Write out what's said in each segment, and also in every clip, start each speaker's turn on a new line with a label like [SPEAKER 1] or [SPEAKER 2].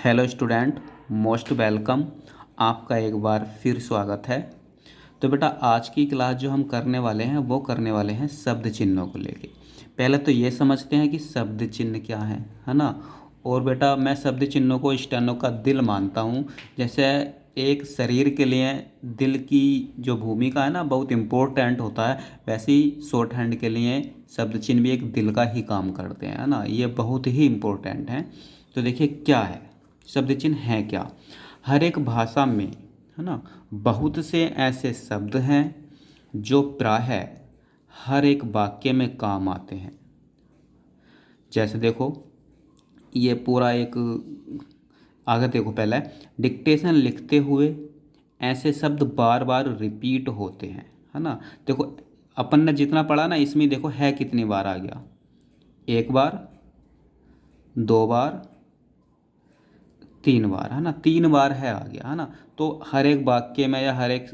[SPEAKER 1] Hello student, most welcome. आपका एक बार फिर स्वागत है। तो बेटा आज की क्लास जो हम करने वाले हैं वो करने वाले हैं शब्द चिन्हों को लेके। पहले तो ये समझते हैं कि शब्द चिन्ह क्या है ना। और बेटा मैं शब्द चिन्हों को स्टेनो का दिल मानता हूँ। जैसे एक शरीर के लिए दिल की जो भूमिका है ना बहुत इम्पोर्टेंट होता है, वैसे ही शॉर्ट हैंड के लिए शब्द चिन्ह भी एक दिल का ही काम करते हैं, है ना। ये बहुत ही इम्पोर्टेंट है। तो देखिए क्या है शब्द चिन्ह है क्या। हर एक भाषा में, है ना, बहुत से ऐसे शब्द हैं जो प्रायः हर एक वाक्य में काम आते हैं। जैसे देखो ये पूरा एक आगे देखो, पहले डिक्टेशन लिखते हुए ऐसे शब्द बार बार रिपीट होते हैं, है ना। देखो अपन ने जितना पढ़ा ना इसमें देखो है कितनी बार आ गया, एक बार, दो बार, तीन बार, है ना। तीन बार है आ गया, है ना। तो हर एक वाक्य में या हर एक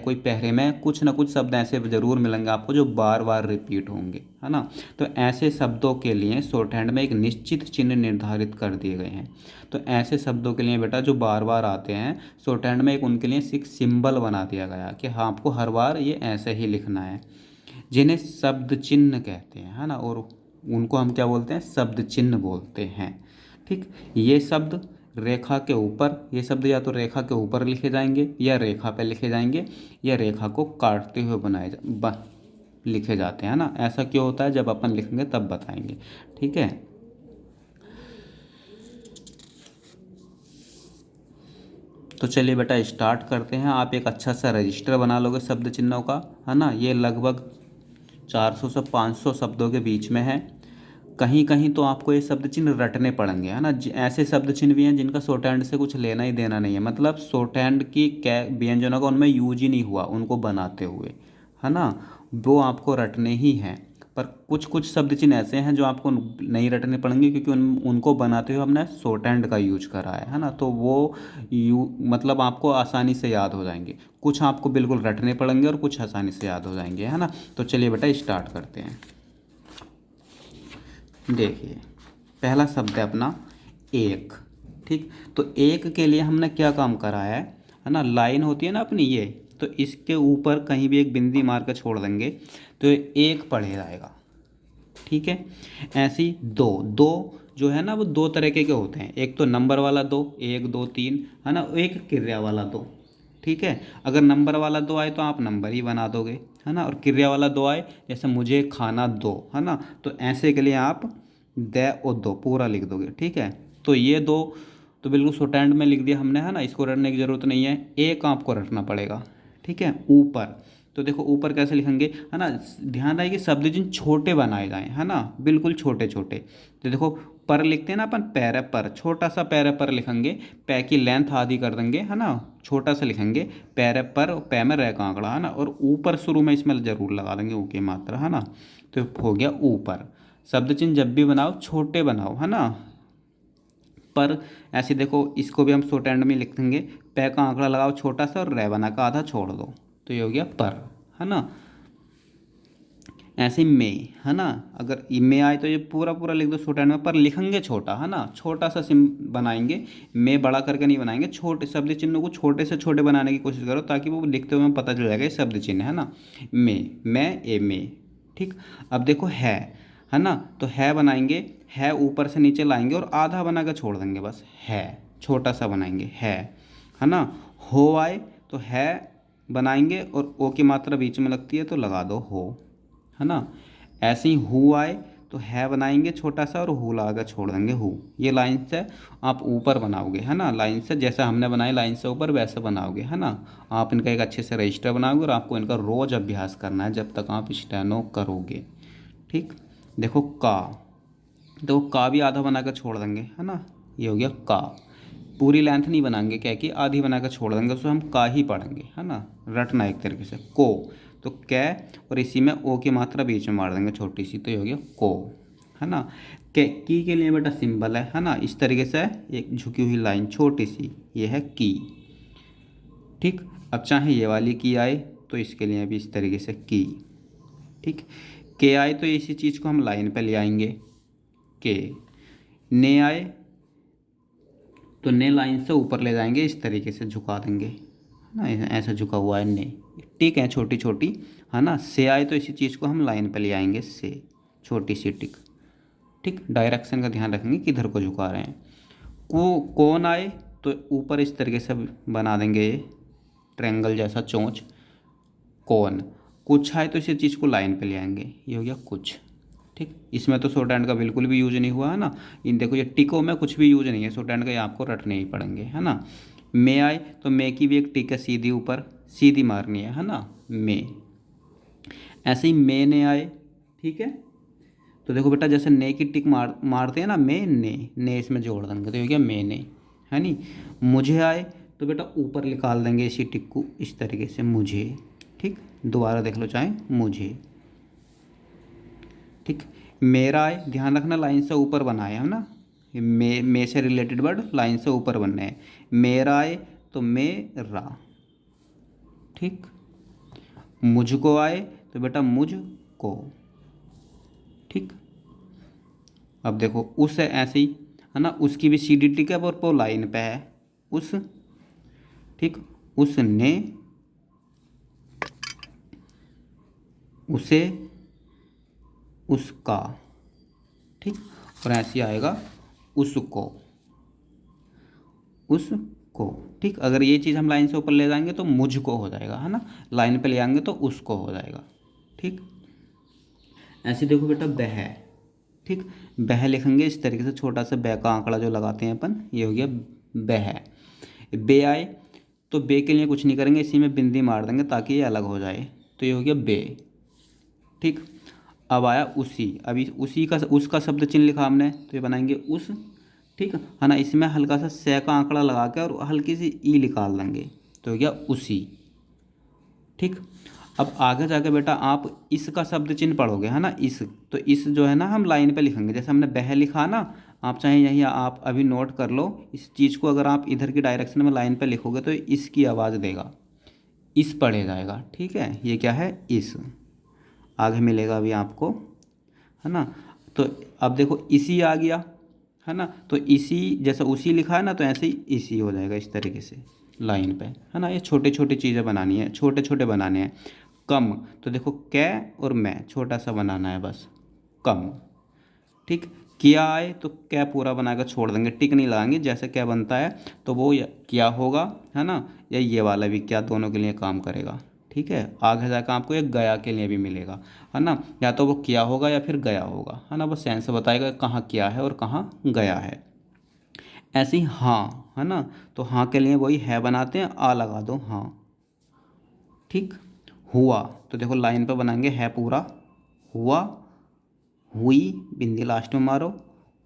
[SPEAKER 1] कोई पहरे में कुछ ना कुछ शब्द ऐसे ज़रूर मिलेंगे आपको जो बार बार रिपीट होंगे, है ना। तो ऐसे शब्दों के लिए शॉर्ट हैंड में एक निश्चित चिन्ह निर्धारित कर दिए गए हैं। तो ऐसे शब्दों के लिए बेटा जो बार बार आते हैं शॉर्ट हैंड में एक उनके लिए एक सिंबल बना दिया गया कि हाँ आपको हर बार ये ऐसे ही लिखना है, जिन्हें शब्द चिन्ह कहते हैं, है ना। और उनको हम क्या बोलते हैं, शब्द चिन्ह बोलते हैं। ठीक, ये शब्द रेखा के ऊपर, ये शब्द या तो रेखा के ऊपर लिखे जाएंगे या रेखा पे लिखे जाएंगे या रेखा को काटते हुए लिखे जाते हैं ना। ऐसा क्यों होता है जब अपन लिखेंगे तब बताएंगे, ठीक है। तो चलिए बेटा स्टार्ट करते हैं। आप एक अच्छा सा रजिस्टर बना लोगे शब्द चिन्हों का, है ना। ये लगभग 400 से 500 शब्दों के बीच में है। कहीं कहीं तो आपको ये शब्द चिन्ह रटने पड़ेंगे, है ना। ऐसे शब्द चिन्ह भी हैं जिनका शॉर्ट हैंड से कुछ लेना ही देना नहीं है, मतलब शॉर्ट हैंड की व्यंजनों का उनमें यूज ही नहीं हुआ उनको बनाते हुए, है ना। वो आपको रटने ही हैं। पर कुछ कुछ शब्द चिन्ह ऐसे हैं जो आपको नहीं रटने पड़ेंगे क्योंकि उनको बनाते हुए हमने शॉर्ट हैंड का यूज करा है ना। तो वो मतलब आपको आसानी से याद हो जाएंगे। कुछ आपको बिल्कुल रटने पड़ेंगे और कुछ आसानी से याद हो जाएंगे, है ना। तो चलिए बेटा स्टार्ट करते हैं। देखिए पहला शब्द है अपना एक। ठीक, तो एक के लिए हमने क्या काम करा है ना। लाइन होती है ना अपनी ये, तो इसके ऊपर कहीं भी एक बिंदी मार कर छोड़ देंगे तो एक पढ़े जाएगा, ठीक है। ऐसी दो दो जो है ना वो दो तरीके के होते हैं, एक तो नंबर वाला दो, एक दो तीन, है ना। एक क्रिया वाला दो, ठीक है। अगर नंबर वाला दो आए तो आप नंबर ही बना दोगे, है ना। और क्रिया वाला दो आए जैसे मुझे खाना दो, है ना, तो ऐसे के लिए आप दे और दो पूरा लिख दोगे, ठीक है। तो ये दो तो बिल्कुल शॉर्ट हैंड में लिख दिया हमने, है ना। इसको रटने की ज़रूरत नहीं है, एक आपको रटना पड़ेगा, ठीक है। ऊपर, तो देखो ऊपर कैसे लिखेंगे, है ना। ध्यान रहे कि शब्द जिन छोटे बनाए जाएं, है ना, बिल्कुल छोटे छोटे। तो देखो पर लिखते हैं ना अपन, पैर पर, छोटा सा पैर पर लिखेंगे, पै की लेंथ आधी कर देंगे, है ना, छोटा सा लिखेंगे पैर पर, पै में रह का आंकड़ा, है ना। और ऊपर शुरू में इसमें जरूर लगा देंगे ऊ की मात्रा, है ना। तो हो गया ऊपर। शब्द चिन्ह जब भी बनाओ छोटे बनाओ, है ना। पर ऐसे देखो इसको भी हम शॉर्ट हैंड में लिख देंगे, पै का आंकड़ा लगाओ छोटा सा और रह बना का आधा छोड़ दो, तो ये हो गया पर, है ना। ऐसे में, है ना, अगर में आए तो ये पूरा पूरा लिख दो शॉर्ट हैंड में, पर लिखेंगे छोटा, है ना, छोटा सा सिम बनाएंगे। में बड़ा करके नहीं बनाएंगे, छोटे शब्द चिन्हों को छोटे से छोटे बनाने की कोशिश करो ताकि वो लिखते हुए पता चल जाएगा ये शब्द चिन्ह, है ना। में ए में, ठीक। अब देखो है ना, तो है बनाएंगे, है ऊपर से नीचे लाएंगे और आधा बना कर छोड़ देंगे, बस है छोटा सा बनाएंगे है ना। हो आए तो है बनाएंगे और ओ की मात्रा बीच में लगती है तो लगा दो हो, है ना। ऐसे ही हु आए तो है बनाएंगे छोटा सा और हु लगा छोड़ देंगे हु। ये लाइन से आप ऊपर बनाओगे, है ना, लाइन से जैसा हमने बनाए लाइन से ऊपर वैसे बनाओगे, है ना। आप इनका एक अच्छे से रजिस्टर बनाओगे और आपको इनका रोज अभ्यास करना है जब तक आप स्टेनो करोगे, ठीक। देखो का, तो का भी आधा बनाकर छोड़ देंगे, है ना। ये हो गया का। पूरी लेंथ नहीं बनाएंगे, क्या कि आधी बनाकर छोड़ देंगे, उसको हम का ही पढ़ेंगे, है ना। रटना एक तरीके से को, तो कै और इसी में ओ की मात्रा बीच में मार देंगे छोटी सी, तो ये हो गया को, है ना। की के लिए बेटा सिंबल है ना, इस तरीके से एक झुकी हुई लाइन छोटी सी, ये है की, ठीक। अब चाहे ये वाली की आए तो इसके लिए भी इस तरीके से की, ठीक। के आए तो इसी चीज़ को हम लाइन पे ले आएंगे, के। ने आए तो ने लाइन से ऊपर ले जाएंगे, इस तरीके से झुका देंगे ना, ऐसा झुका हुआ है ने। टिक है छोटी छोटी, है ना। से आए तो इसी चीज़ को हम लाइन पे ले आएंगे, से छोटी सी टिक। ठीक, डायरेक्शन का ध्यान रखेंगे किधर को झुका रहे हैं। कौन आए तो ऊपर इस तरीके से बना देंगे ट्रायंगल जैसा चोंच, कौन। कुछ आए तो इसी चीज़ को लाइन पे ले आएंगे, ये हो गया कुछ। ठीक, इसमें तो शॉर्ट हैंड का बिल्कुल भी यूज नहीं हुआ है ना। इन देखो ये टिकों में कुछ भी यूज नहीं है, शॉर्ट हैंड का ये आपको रटने ही पड़ेंगे, है ना। मे आए तो मे की भी एक टिक है सीधी ऊपर, सीधी मारनी है ना, मे। ऐसे ही मे ने आए, ठीक है। तो देखो बेटा जैसे ने की टिक मारते हैं ना, मे ने इसमें जोड़ देंगे तो ये हो गया मे ने, है नी। मुझे आए तो बेटा ऊपर निकाल देंगे इसी टिक को इस तरीके से, मुझे। ठीक, दोबारा देख लो चाहे, मुझे। ठीक, मेरा आए, ध्यान रखना लाइन से ऊपर बनाए है ना, मे से रिलेटेड वर्ड लाइन से ऊपर बनने हैं। मेरा आए तो मेरा। ठीक, मुझको आए तो बेटा मुझको। ठीक, अब देखो उस है ऐसे ही, है ना, उसकी भी सी डी टिक है और वो लाइन पे है, उस। ठीक, उसने, उसे, उसका। ठीक, और ऐसे ही आएगा उसको, उसको। ठीक, अगर ये चीज़ हम लाइन से ऊपर ले जाएंगे तो मुझको हो जाएगा, है ना। लाइन पे ले आएंगे तो उसको हो जाएगा। ठीक, ऐसे देखो बेटा बह। ठीक, बह लिखेंगे इस तरीके से, छोटा सा बह का आंकड़ा जो लगाते हैं अपन, ये हो गया बह। बे आए तो बे के लिए कुछ नहीं करेंगे, इसी में बिंदी मार देंगे ताकि ये अलग हो जाए, तो ये हो गया बे। ठीक, अब आया उसी, अभी उसी का उसका शब्द चिन्ह लिखा हमने तो ये बनाएंगे उस। ठीक है ना, इसमें हल्का सा से का आंकड़ा लगा के और हल्की सी ई निकाल देंगे तो हो गया उसी। ठीक, अब आगे जाके बेटा आप इसका शब्द चिन्ह पढ़ोगे, है ना, इस। तो इस जो है ना हम लाइन पे लिखेंगे, जैसे हमने बह लिखा ना, आप चाहे यहीं आप अभी नोट कर लो इस चीज़ को। अगर आप इधर की डायरेक्शन में लाइन पे लिखोगे तो इसकी आवाज़ देगा, इस पढ़े जाएगा। ठीक है, ये क्या है, इस। आगे मिलेगा अभी आपको, है ना। तो अब देखो इसी आ गया, है ना, तो इसी जैसा उसी लिखा है ना, तो ऐसे ही इसी हो जाएगा इस तरीके से लाइन पे, है ना। ये छोटे छोटे चीज़ें बनानी है, छोटे छोटे बनाने हैं। कम, तो देखो कै और मैं छोटा सा बनाना है बस, कम। ठीक, किया आए तो क्या पूरा बनाकर छोड़ देंगे, टिक नहीं लगाएंगे, जैसे क्या बनता है तो वो क्या होगा, है ना, या ये वाला भी क्या, दोनों के लिए काम करेगा। ठीक है, आगे जाकर आपको एक गया के लिए भी मिलेगा, है ना, या तो वो किया होगा या फिर गया होगा, है ना। वो सेंस बताएगा कहाँ किया है और कहाँ गया है। ऐसे ही हाँ, है ना, तो हाँ के लिए वही है बनाते हैं, आ लगा दो हाँ। ठीक, हुआ तो देखो लाइन पे बनाएंगे है पूरा, हुआ, हुई बिंदी लास्ट में मारो,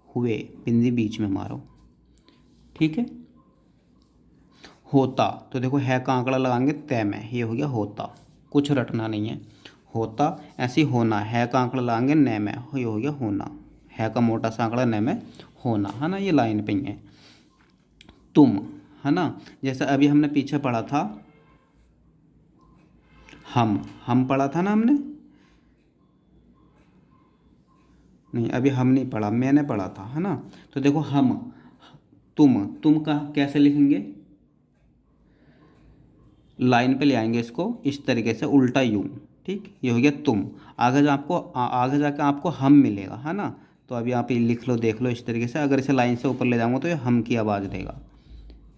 [SPEAKER 1] हुए बिंदी बीच में मारो। ठीक है, होता तो देखो है का आंकड़ा लगाएंगे तय में, ये हो गया होता, कुछ रटना नहीं है, होता। ऐसे ही होना, है का आंकड़ा लगाएंगे न में, ये हो गया होना, है का मोटा सा आंकड़ा न में होना, है ना, ये लाइन पे ही है। तुम, है ना, जैसे अभी हमने पीछे पढ़ा था हम पढ़ा था ना हमने, नहीं अभी हम नहीं पढ़ा, मैंने पढ़ा था, है ना। तो देखो हम, तुम का कैसे लिखेंगे, लाइन पे ले आएंगे इसको इस तरीके से उल्टा यूं। ठीक, ये हो गया तुम। आगे जो आपको आगे जाके आपको हम मिलेगा, है ना। तो अभी आप ये लिख लो, देख लो इस तरीके से, अगर इसे लाइन से ऊपर ले जाऊंगा तो ये हम की आवाज़ देगा।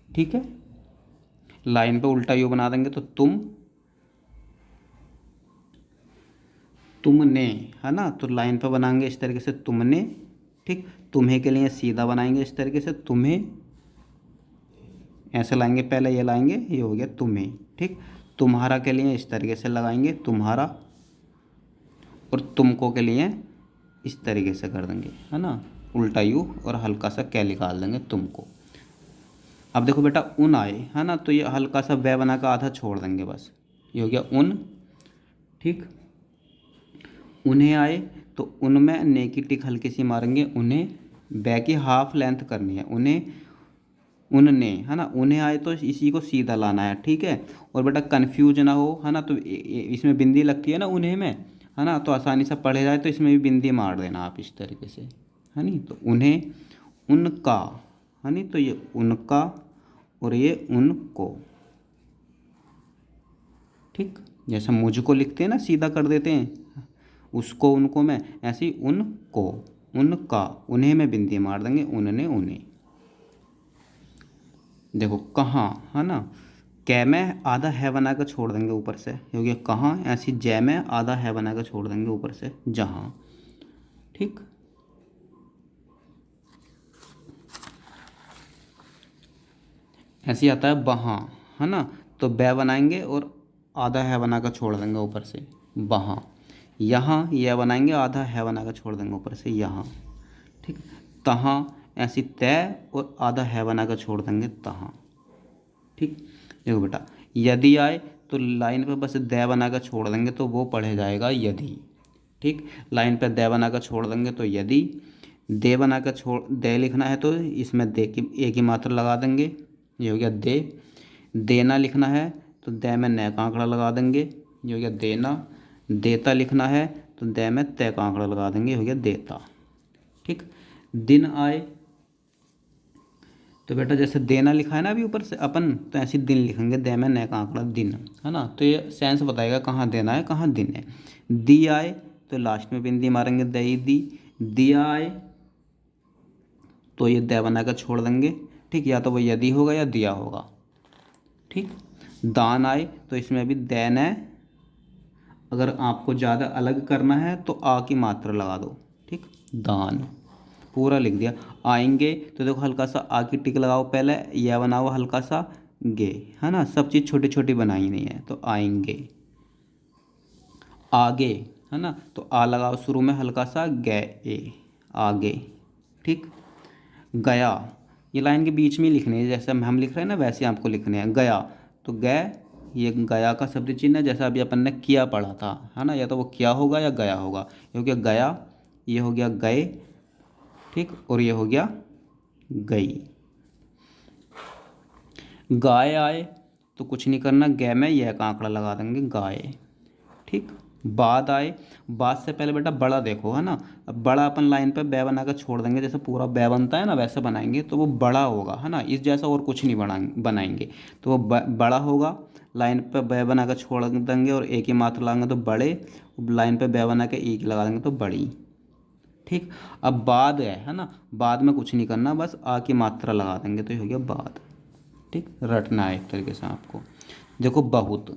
[SPEAKER 1] ठीक है, लाइन पे उल्टा यू बना देंगे तो तुमने, है ना, तो लाइन पे बनाएंगे इस तरीके से तुमने। ठीक, तुम्हें के लिए सीधा बनाएंगे इस तरीके से, तुम्हें ऐसे लाएंगे, पहले ये लाएंगे, ये हो गया तुम्हें। ठीक, तुम्हारा के लिए इस तरीके से लगाएंगे तुम्हारा, और तुमको के लिए इस तरीके से कर देंगे, है ना, उल्टा यू और हल्का सा क्या निकाल देंगे तुमको। अब देखो बेटा उन आए, है ना, तो ये हल्का सा वह बना कर आधा छोड़ देंगे बस, ये हो गया उन। ठीक, उन्हें आए तो उनमें ने की टिक हल्की सी मारेंगे, उन्हें बै की हाफ लेंथ करनी है, उन्हें, उनने, है ना, उन्हें आए तो इसी को सीधा लाना है। ठीक है, और बेटा कन्फ्यूज ना हो, है ना, तो इसमें बिंदी लगती है ना उन्हें में, है ना, तो आसानी से पढ़े जाए तो इसमें भी बिंदी मार देना आप इस तरीके से, है नी। तो उन्हें, उनका, है नहीं, तो ये उनका और ये उनको। ठीक, जैसे मुझको लिखते हैं ना, सीधा कर देते हैं, उसको उनको में, ऐसे ही उनको, उनका, उन्हें में बिंदी मार देंगे, उन्होंने उन्हें। देखो कहाँ, है ना, कै में आधा है बना कर छोड़ देंगे ऊपर से, क्योंकि कहाँ, ऐसी जय में आधा है बना कर छोड़ देंगे ऊपर से, जहाँ। ठीक, ऐसे ही आता है वहाँ, है ना, तो बै बनाएंगे और आधा है बना कर छोड़ देंगे ऊपर से, वहाँ। यहाँ यह बनाएंगे, आधा है बना कर छोड़ देंगे ऊपर से, यहाँ। ठीक, तहाँ ऐसी तय और आधा है बना कर छोड़ देंगे, तहाँ। ठीक, देखो बेटा, यदि आए तो लाइन पे बस दे बना कर छोड़ देंगे, तो वो पढ़े जाएगा यदि। ठीक, लाइन पे दे बना कर छोड़ देंगे तो यदि। दे बना कर छोड़, दे लिखना है तो इसमें दे की एक ही मात्रा लगा देंगे, ये हो गया दे। देना लिखना है तो दे में न का आंकड़ा लगा देंगे, ये हो गया देना। देता लिखना है तो दे में तय का आंकड़ा लगा देंगे, ये हो गया देता। ठीक, दिन आए तो बेटा जैसे देना लिखा है ना अभी ऊपर से अपन, तो ऐसे दिन लिखेंगे, दे में नए का आंकड़ा दिन, है ना, तो ये सेंस बताएगा कहाँ देना है कहाँ दिन है। दी आए तो लास्ट में बिंदी मारेंगे, दई दी। दिया आए तो ये दे बनाकर छोड़ देंगे। ठीक, या तो वो यदि होगा या दिया होगा। ठीक, दान आए तो इसमें भी दैन है, अगर आपको ज़्यादा अलग करना है तो आ की मात्रा लगा दो। ठीक, दान पूरा लिख दिया। आएंगे तो देखो हल्का सा आ की टिक लगाओ पहले, यह बनाओ हल्का सा गे, है ना, सब चीज़ छोटी छोटी बनाई नहीं है, तो आएंगे। आगे, है ना, तो आ लगाओ शुरू में हल्का सा, गए, आगे। ठीक, गया, ये लाइन के बीच में लिखने है, जैसे हम लिख रहे हैं ना वैसे आपको लिखने हैं। गया तो गए, ये गया का शब्द चिन्ह है, जैसा अभी अपन ने किया पढ़ा था, है ना, या तो वो किया होगा या गया होगा, क्योंकि गया ये हो गया गए। ठीक, और ये हो गया गई। गाय आए तो कुछ नहीं करना, गै में यह का आंकड़ा लगा देंगे, गाय। ठीक, बाद आए, बाद से पहले बेटा बड़ा देखो, है ना, अब बड़ा अपन लाइन पे बै बना कर छोड़ देंगे, जैसे पूरा बै बनता है ना वैसे बनाएंगे, तो वो बड़ा होगा, है ना, इस जैसा और कुछ नहीं बनाएंगे, तो वो बड़ा होगा। लाइन पे बै बना कर छोड़ देंगे और एक ही मात्रा लगाएंगे तो बड़े, लाइन पे बै बना के एक लगा देंगे तो बड़ी। ठीक, अब बाद है ना, बाद में कुछ नहीं करना, बस आ की मात्रा लगा देंगे तो ये हो गया बाद। ठीक, रटना है एक तरीके से आपको। देखो बहुत,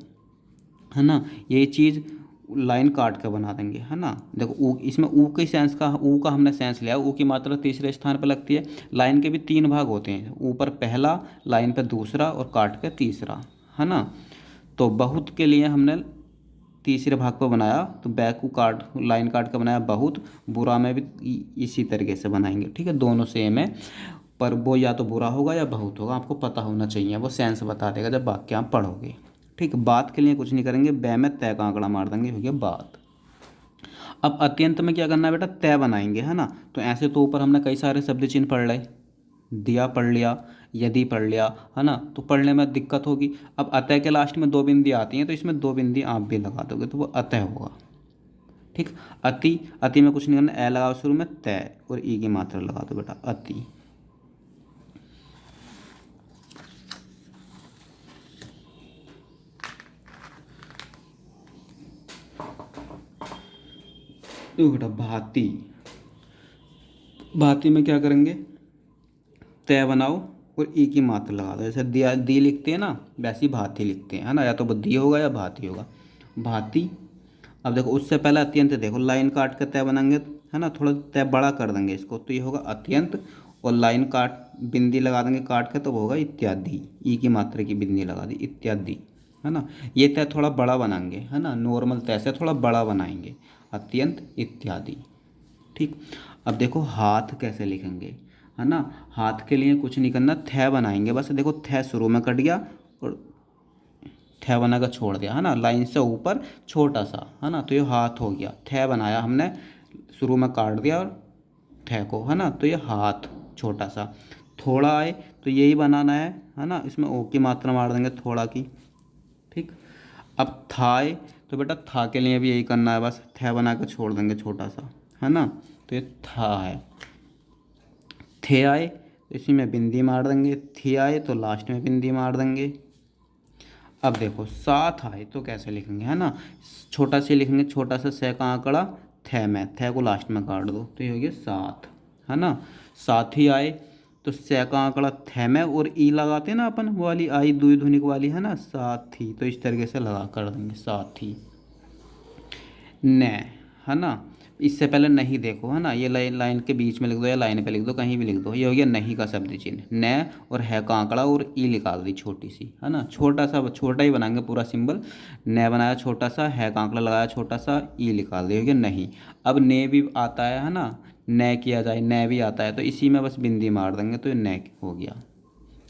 [SPEAKER 1] है ना, ये चीज़ लाइन काट के बना देंगे, है ना। देखो ऊ, इसमें ऊ के सेंस का, ऊ का हमने सेंस लिया, ऊ की मात्रा तीसरे स्थान पर लगती है। लाइन के भी तीन भाग होते हैं, ऊपर पहला, लाइन पे दूसरा और काट के तीसरा, है ना। तो बहुत के लिए हमने तीसरे भाग पर बनाया, तो बैक को काट, लाइन काट के बनाया बहुत। बुरा में भी इसी तरीके से बनाएंगे। ठीक है, दोनों सेम है, पर वो या तो बुरा होगा या बहुत होगा, आपको पता होना चाहिए, वो सेंस बता देगा जब वाक्य आप पढ़ोगे। ठीक, बात के लिए कुछ नहीं करेंगे, बै में तय का आंकड़ा मार देंगे, हो गया बात। अब अत्यंत में क्या करना है बेटा, तय बनाएंगे, है ना। तो ऐसे तो ऊपर हमने कई सारे शब्द चिन्ह पढ़ रहे, दिया पढ़ लिया, यदि पढ़ लिया, है ना, तो पढ़ने में दिक्कत होगी। अब अतः के लास्ट में दो बिंदी आती हैं, तो इसमें दो बिंदी आप भी लगा दोगे तो वो अतः होगा। ठीक, अति, अति में कुछ नहीं करना, ए लगाओ शुरू में, तय और ई की मात्रा लगा दो बेटा, अति। देखो बेटा भांति, भांति में क्या करेंगे, तय बनाओ और ई की मात्रा लगा दो, जैसे दिया दी लिखते हैं ना वैसे ही भांति लिखते हैं, है ना, या तो वो दी होगा या भांति होगा, भांति। अब देखो उससे पहले अत्यंत, देखो लाइन काट कर तय बनाएंगे, है ना, थोड़ा तय बड़ा कर देंगे इसको, तो ये होगा अत्यंत, और लाइन काट बिंदी लगा देंगे काट के, तो वो होगा इत्यादि, ई की मात्रा की बिंदी लगा दी, इत्यादि, है ना। ये तय थोड़ा बड़ा बनाएंगे, है ना, नॉर्मल तय से थोड़ा बड़ा बनाएंगे, अत्यंत इत्यादि। ठीक, अब देखो हाथ कैसे लिखेंगे, है ना। हाथ के लिए कुछ नहीं करना, थ बनाएंगे बस, देखो थ शुरू में कट गया और थ बना कर छोड़ दिया, है ना, लाइन से ऊपर छोटा सा, है ना, तो ये हाथ हो गया। थ बनाया हमने, शुरू में काट दिया और थ को, है ना, तो ये हाथ छोटा सा। थोड़ा आए तो यही बनाना है ना, इसमें ओ की मात्रा मार देंगे थोड़ा की। ठीक, अब थाए तो बेटा था के लिए भी यही करना है, बस थ बना के छोड़ देंगे छोटा सा, है ना, तो ये था है। थे आए तो इसी में बिंदी मार देंगे। थी आए तो लास्ट में बिंदी मार देंगे। अब देखो साथ आए तो कैसे लिखेंगे, है ना, छोटा से लिखेंगे, छोटा सा से का आंकड़ा थे में, थे को लास्ट में काट दो तो ये हो गया साथ, है ना। साथी आए तो से का आंकड़ा थे में और ई लगाते हैं ना अपन, वो वाली आई द्विध्वनिक वाली, है ना, साथी, तो इस तरीके से लगा कर देंगे साथी। न, है ना, इससे पहले नहीं देखो, है ना, ये लाइन लाइन के बीच में लिख दो या लाइन पे लिख दो, कहीं भी लिख दो। ये हो गया नहीं का शब्द चिन्ह, न और है का आंकड़ा और ई निकाल दी छोटी सी, है ना, छोटा सा, छोटा ही बनाएंगे पूरा सिंबल। न बनाया छोटा सा, है का आंकड़ा लगाया छोटा सा, ई निकाल दिया, हो गया नहीं। अब ने भी आता है ना, न किया जाए, न भी आता है, तो इसी में बस बिंदी मार देंगे तो ये न हो गया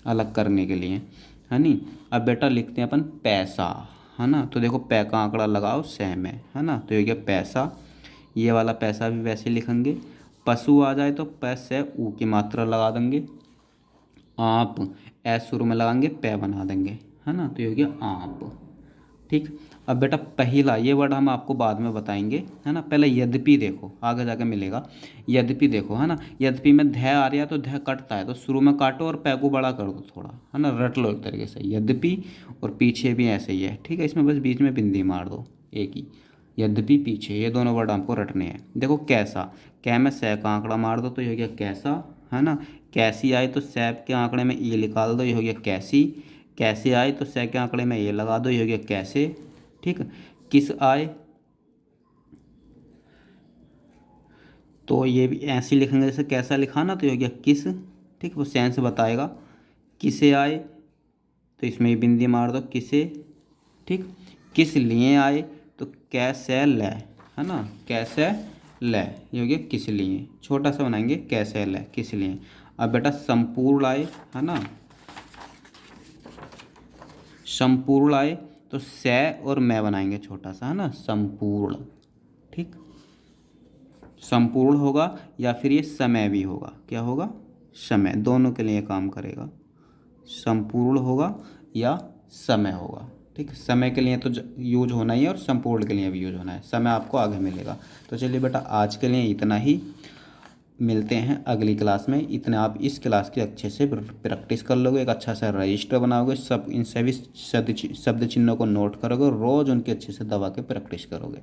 [SPEAKER 1] अलग करने के लिए, है नी। अब बेटा लिखते हैं अपन पैसा, है ना, तो देखो पै का आंकड़ा लगाओ सै में, है ना, तो ये गया पैसा। ये वाला पैसा भी वैसे लिखेंगे। पशु आ जाए तो पैसे ऊ की मात्रा लगा देंगे। आप ऐस शुरू में लगाएंगे, पै बना देंगे, है ना, तो ये हो गया आप। ठीक। अब बेटा पहला ये वर्ड हम आपको बाद में बताएंगे, है ना, पहले यद्यपि देखो, आगे जाके मिलेगा। यद्यपि देखो, है ना, यद्यपि में ध आ रहा है तो ध कटता है, तो शुरू में काटो और पै को बड़ा कर दो थोड़ा, है ना, रट लो एक तरीके से यद्यपि, और पीछे भी ऐसे ही है, ठीक है, इसमें बस बीच में बिंदी मार दो एक ही, यद्यपि पीछे, ये दोनों वर्ड हमको रटने हैं। देखो कैसा, कै में सै का आंकड़ा मार दो तो ये हो गया कैसा, है ना। कैसी आई तो सैप के आंकड़े में ये निकाल दो, ये हो गया कैसी। कैसे आए तो सै के आंकड़े में ये लगा दो, ये हो गया कैसे। ठीक। किस आए तो ये भी ऐसे लिखेंगे जैसे कैसा लिखा ना, तो ये हो गया किस। ठीक, वो सेंस बताएगा। किसे आए तो इसमें ही बिंदी मार दो किसे। ठीक। किस लिए आए तो कैसे ले, है ना, कैसे ले, ये हो गया किस लिए, छोटा सा बनाएंगे कैसे ले किस लिए। अब बेटा संपूर्ण आए, है ना, संपूर्ण आए तो से और मैं बनाएंगे छोटा सा, है ना, संपूर्ण। ठीक। संपूर्ण होगा या फिर ये समय भी होगा, क्या होगा, समय, दोनों के लिए काम करेगा। संपूर्ण होगा या समय होगा। ठीक, समय के लिए तो यूज होना ही है और संपूर्ण के लिए भी यूज होना है, समय आपको आगे मिलेगा। तो चलिए बेटा आज के लिए इतना ही, मिलते हैं अगली क्लास में। इतने आप इस क्लास की अच्छे से प्रैक्टिस कर लोगे, एक अच्छा सा रजिस्टर बनाओगे, सब इन सभी शब्द चिन्हों को नोट करोगे, रोज़ उनकी अच्छे से दबा के प्रैक्टिस करोगे।